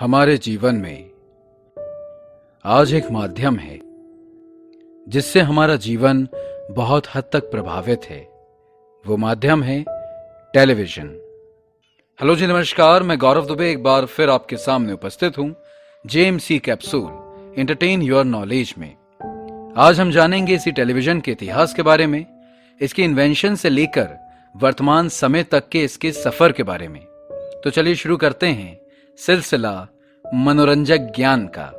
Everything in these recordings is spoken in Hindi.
हमारे जीवन में आज एक माध्यम है जिससे हमारा जीवन बहुत हद तक प्रभावित है। वो माध्यम है टेलीविजन। हेलो जी, नमस्कार। मैं गौरव दुबे एक बार फिर आपके सामने उपस्थित हूं JMC capsule entertain your knowledge में। आज हम जानेंगे इसी टेलीविजन के इतिहास के बारे में, इसकी इन्वेंशन से लेकर वर्तमान समय तक के इसके सफर के बारे में। तो चलिए शुरू करते हैं सिलसिला मनोरंजक ज्ञान का।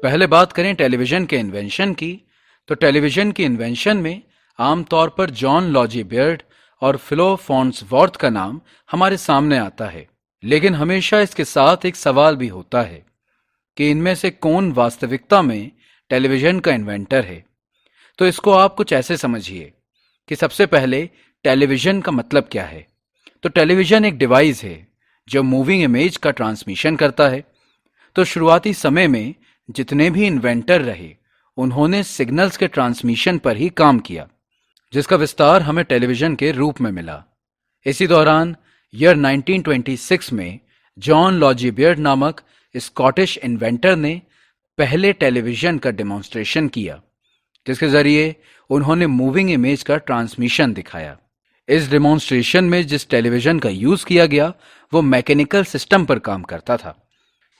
पहले बात करें टेलीविजन के इन्वेंशन की, तो टेलीविजन की इन्वेंशन में आमतौर पर जॉन लॉजी बियर्ड और फिलो फॉन्सवॉर्थ का नाम हमारे सामने आता है, लेकिन हमेशा इसके साथ एक सवाल भी होता है कि इनमें से कौन वास्तविकता में टेलीविजन का इन्वेंटर है। तो इसको आप कुछ ऐसे समझिए कि सबसे पहले टेलीविजन का मतलब क्या है। तो टेलीविजन एक डिवाइस है जो मूविंग इमेज का ट्रांसमिशन करता है। तो शुरुआती समय में जितने भी इन्वेंटर रहे उन्होंने सिग्नल्स के ट्रांसमिशन पर ही काम किया, जिसका विस्तार हमें टेलीविजन के रूप में मिला। इसी दौरान ईयर 1926 में जॉन लॉजी बियर्ड नामक स्कॉटिश इन्वेंटर ने पहले टेलीविजन का डेमोन्स्ट्रेशन किया, जिसके जरिए उन्होंने मूविंग इमेज का ट्रांसमिशन दिखाया। इस डेमोन्स्ट्रेशन में जिस टेलीविजन का यूज किया गया वो मैकेनिकल सिस्टम पर काम करता था।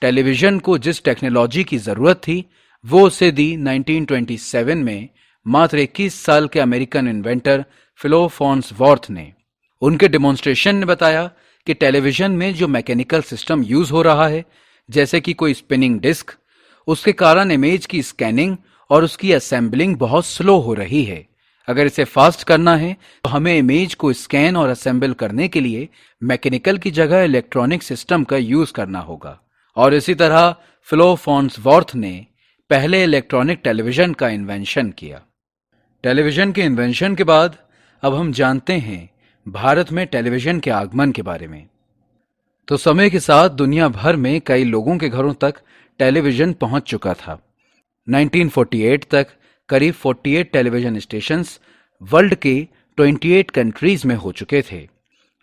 टेलीविजन को जिस टेक्नोलॉजी की जरूरत थी वो उसे दी 1927 में मात्र 21 साल के अमेरिकन इन्वेंटर फिलो फॉन्सवॉर्थ ने। उनके डेमोन्स्ट्रेशन ने बताया कि टेलीविजन में जो मैकेनिकल सिस्टम यूज हो रहा है, जैसे कि कोई स्पिनिंग डिस्क, उसके कारण इमेज की स्कैनिंग और उसकी असेंबलिंग बहुत स्लो हो रही है। अगर इसे फास्ट करना है तो हमें इमेज को स्कैन और असेंबल करने के लिए मैकेनिकल की जगह इलेक्ट्रॉनिक सिस्टम का यूज करना होगा। और इसी तरह फिलो फॉन्सवॉर्थ ने पहले इलेक्ट्रॉनिक टेलीविजन का इन्वेंशन किया। टेलीविजन के इन्वेंशन के बाद अब हम जानते हैं भारत में टेलीविजन के आगमन के बारे में। तो समय के साथ दुनिया भर में कई लोगों के घरों तक टेलीविजन पहुंच चुका था। 1948 तक करीब 48 टेलीविजन स्टेशंस वर्ल्ड के 28 कंट्रीज में हो चुके थे।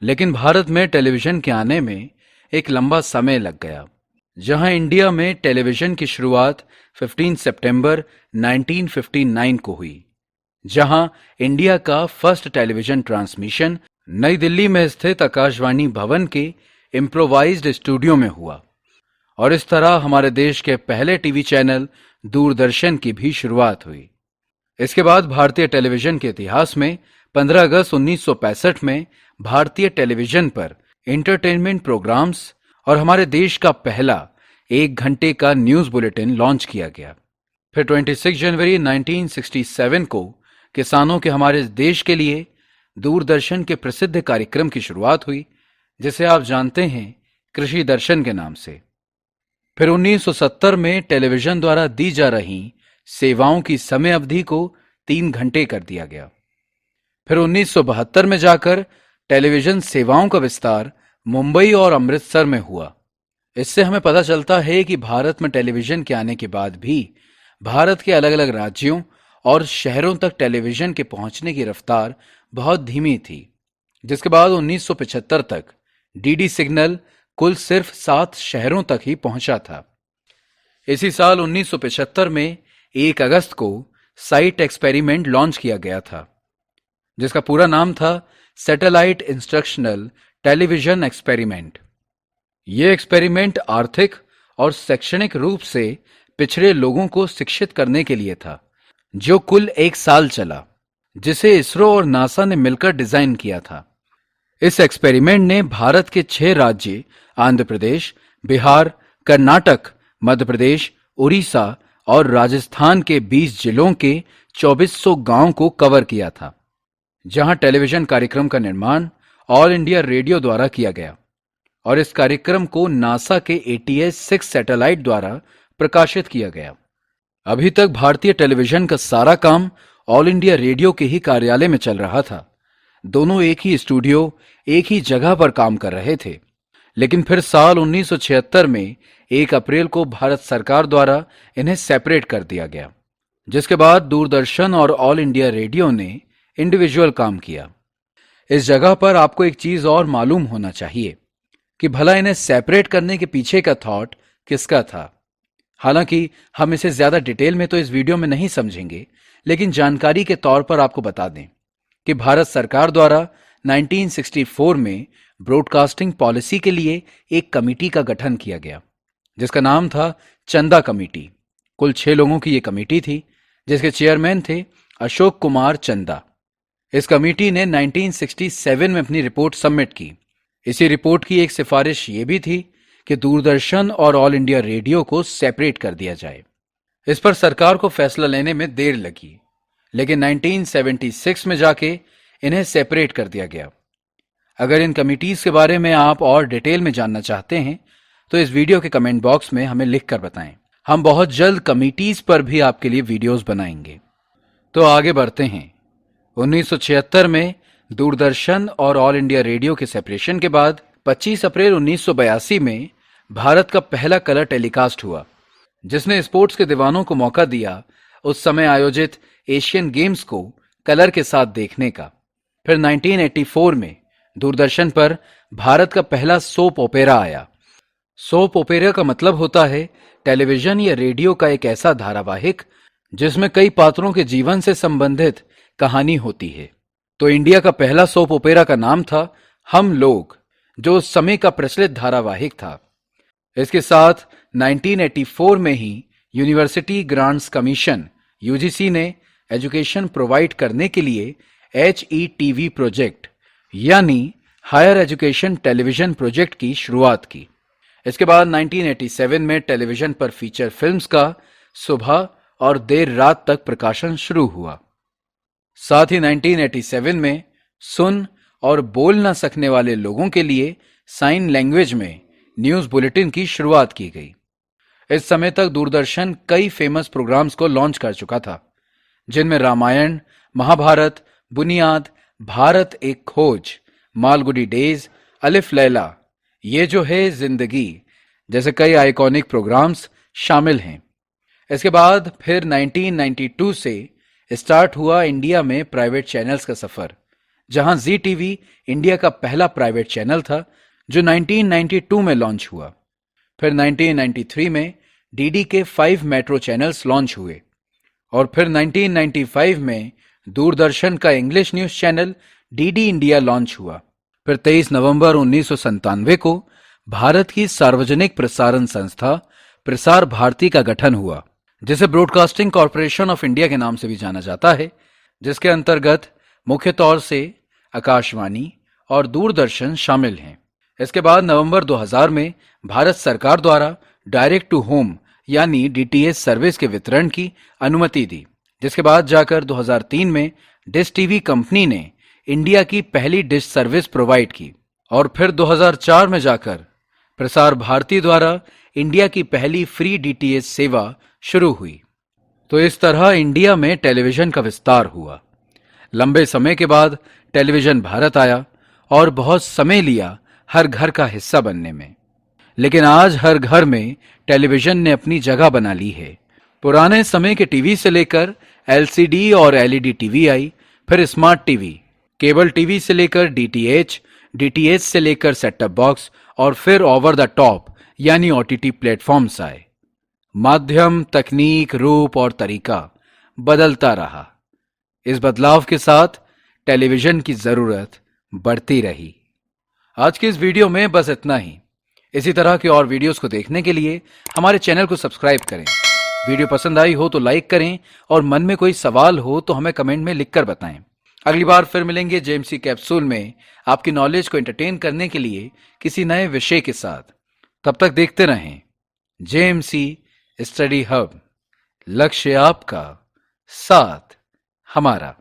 लेकिन भारत में टेलीविजन के आने में एक लंबा समय लग गया। जहां इंडिया में टेलीविजन की शुरुआत 15 सितंबर 1959 को हुई, जहां इंडिया का फर्स्ट टेलीविजन ट्रांसमिशन नई दिल्ली में स्थित आकाशवाणी भवन के इम्प्रोवाइज्ड स्टूडियो में हुआ। और इस तरह हमारे देश के पहले टीवी चैनल दूरदर्शन की भी शुरुआत हुई। इसके बाद भारतीय टेलीविजन के इतिहास में 15 अगस्त 1965 में भारतीय टेलीविजन पर एंटरटेनमेंट प्रोग्राम्स और हमारे देश का पहला 1 घंटे का न्यूज बुलेटिन लॉन्च किया गया। फिर 26 जनवरी 1967 को किसानों के हमारे देश के लिए दूरदर्शन के प्रसिद्ध कार्यक्रम की शुरुआत हुई, जिसे आप जानते हैं कृषि दर्शन के नाम से। फिर 1970 में टेलीविजन द्वारा दी जा रही सेवाओं की समय अवधि को 3 घंटे कर दिया गया। फिर 1972 में जाकर टेलीविजन सेवाओं का विस्तार मुंबई और अमृतसर में हुआ। इससे हमें पता चलता है कि भारत में टेलीविजन के आने के बाद भी भारत के अलग अलग राज्यों और शहरों तक टेलीविजन के पहुंचने की रफ्तार बहुत धीमी थी, जिसके बाद 1975 तक डीडी सिग्नल कुल सिर्फ 7 शहरों तक ही पहुंचा था। इसी साल 1975 में 1 अगस्त को साइट एक्सपेरिमेंट लॉन्च किया गया था, जिसका पूरा नाम था सैटेलाइट इंस्ट्रक्शनल टेलीविजन एक्सपेरिमेंट। यह एक्सपेरिमेंट आर्थिक और शैक्षणिक रूप से पिछड़े लोगों को शिक्षित करने के लिए था, जो कुल 1 साल चला, जिसे इसरो और नासा ने मिलकर डिजाइन किया था। इस एक्सपेरिमेंट ने भारत के 6 राज्य आंध्र प्रदेश, बिहार, कर्नाटक, मध्य प्रदेश, उड़ीसा और राजस्थान के 20 जिलों के 2400 गांवों को कवर किया था, जहां टेलीविजन कार्यक्रम का निर्माण ऑल इंडिया रेडियो द्वारा किया गया और इस कार्यक्रम को नासा के ATS-6 सैटेलाइट द्वारा प्रकाशित किया गया। अभी तक भारतीय टेलीविजन का सारा काम ऑल इंडिया रेडियो के ही कार्यालय में चल रहा था। दोनों एक ही स्टूडियो, एक ही जगह पर काम कर रहे थे। लेकिन फिर साल 1976 में 1 अप्रैल को भारत सरकार द्वारा इन्हें सेपरेट कर दिया गया, जिसके बाद दूरदर्शन और ऑल इंडिया रेडियो ने इंडिविजुअल काम किया। इस जगह पर आपको एक चीज और मालूम होना चाहिए कि भला इन्हें सेपरेट करने के पीछे का थॉट किसका था। हालांकि हम इसे ज्यादा डिटेल में तो इस वीडियो में नहीं समझेंगे, लेकिन जानकारी के तौर पर आपको बता दें कि भारत सरकार द्वारा 1964 में ब्रॉडकास्टिंग पॉलिसी के लिए एक कमेटी का गठन किया गया, जिसका नाम था चंदा कमेटी। कुल 6 लोगों की यह कमेटी थी, जिसके चेयरमैन थे अशोक कुमार चंदा। इस कमेटी ने 1967 में अपनी रिपोर्ट सबमिट की। इसी रिपोर्ट की एक सिफारिश ये भी थी कि दूरदर्शन और ऑल इंडिया रेडियो को सेपरेट कर दिया जाए। इस पर सरकार को फैसला लेने में देर लगी, लेकिन 1976 में जाके इन्हें सेपरेट कर दिया गया। अगर इन कमिटीज के बारे में आप और डिटेल में जानना चाहते हैं तो इस वीडियो के कमेंट बॉक्स में हमें लिखकर बताएं। हम बहुत जल्द कमिटीज पर भी आपके लिए वीडियोस बनाएंगे। तो आगे बढ़ते हैं। 1976 में दूरदर्शन और ऑल इंडिया रेडियो के सेपरेशन के बाद 25 अप्रैल 1982 में भारत का पहला कलर टेलीकास्ट हुआ, जिसने स्पोर्ट्स के दीवानों को मौका दिया उस समय आयोजित एशियन गेम्स को कलर के साथ देखने का। फिर 1984 में दूरदर्शन पर भारत का पहला सोप ओपेरा आया। सोप ओपेरा का मतलब होता है टेलीविजन या रेडियो का एक ऐसा धारावाहिक जिसमें कई पात्रों के जीवन से संबंधित कहानी होती है। तो इंडिया का पहला सोप ओपेरा का नाम था हम लोग, जो उस समय का प्रचलित धारावाहिक था। इसके साथ 1984 में ही यूनिवर्सिटी ग्रांट्स कमीशन यूजीसी ने एजुकेशन प्रोवाइड करने के लिए HETV प्रोजेक्ट यानी हायर एजुकेशन टेलीविजन प्रोजेक्ट की शुरुआत की। इसके बाद 1987 में टेलीविजन पर फीचर फिल्म्स का सुबह और देर रात तक प्रकाशन शुरू हुआ। साथ ही 1987 में सुन और बोल न सकने वाले लोगों के लिए साइन लैंग्वेज में न्यूज बुलेटिन की शुरुआत की गई। इस समय तक दूरदर्शन कई फेमस प्रोग्राम्स को लॉन्च कर चुका था, जिनमें रामायण, महाभारत, बुनियाद, भारत एक खोज, मालगुडी डेज, अलिफ लैला, ये जो है जिंदगी जैसे कई आइकॉनिक प्रोग्राम्स शामिल हैं। इसके बाद फिर 1992 से स्टार्ट हुआ इंडिया में प्राइवेट चैनल्स का सफर, जहां जी टीवी इंडिया का पहला प्राइवेट चैनल था जो 1992 में लॉन्च हुआ। फिर 1993 में डीडी के 5 मेट्रो चैनल्स लॉन्च हुए और फिर 1995 में दूरदर्शन का English news channel DD India launch हुआ। फिर 23 नवंबर 1997 को भारत की सार्वजनिक प्रसारण संस्था प्रसार भारती का गठन हुआ, जिसे ब्रॉडकास्टिंग कॉरपोरेशन ऑफ इंडिया के नाम से भी जाना जाता है, जिसके अंतर्गत मुख्य तौर से आकाशवाणी और दूरदर्शन शामिल हैं। इसके बाद नवंबर 2000 में भारत सरकार द्वारा डायरेक्ट टू होम यानी डीटीएच सर्विस के वितरण की अनुमति दी, जिसके बाद जाकर 2003 में डिश टीवी कंपनी ने इंडिया की पहली डिश सर्विस प्रोवाइड की और फिर 2004 में जाकर प्रसार भारती द्वारा इंडिया की पहली फ्री डीटीएच सेवा शुरू हुई। तो इस तरह इंडिया में टेलीविजन का विस्तार हुआ। लंबे समय के बाद टेलीविजन भारत आया और बहुत समय लिया हर घर का हिस्सा बनने में, लेकिन आज हर घर में टेलीविजन ने अपनी जगह बना ली है। पुराने समय के टीवी से लेकर एलसीडी और एलईडी टीवी आई, फिर स्मार्ट टीवी, केबल टीवी से लेकर डीटीएच, डीटीएच से लेकर सेट टॉप बॉक्स और फिर ओवर द टॉप यानी ओटीटी प्लेटफॉर्म्स आए। माध्यम, तकनीक, रूप और तरीका बदलता रहा। इस बदलाव के साथ टेलीविजन की जरूरत बढ़ती रही। आज की इस वीडियो में बस इतना ही। इसी तरह के और वीडियोस को देखने के लिए हमारे चैनल को सब्सक्राइब करें। वीडियो पसंद आई हो तो लाइक करें और मन में कोई सवाल हो तो हमें कमेंट में लिखकर बताएं। अगली बार फिर मिलेंगे जेएमसी कैप्सूल में आपकी नॉलेज को एंटरटेन करने के लिए किसी नए विषय के साथ। तब तक देखते रहें जेएमसी स्टडी हब, लक्ष्य आपका, साथ हमारा।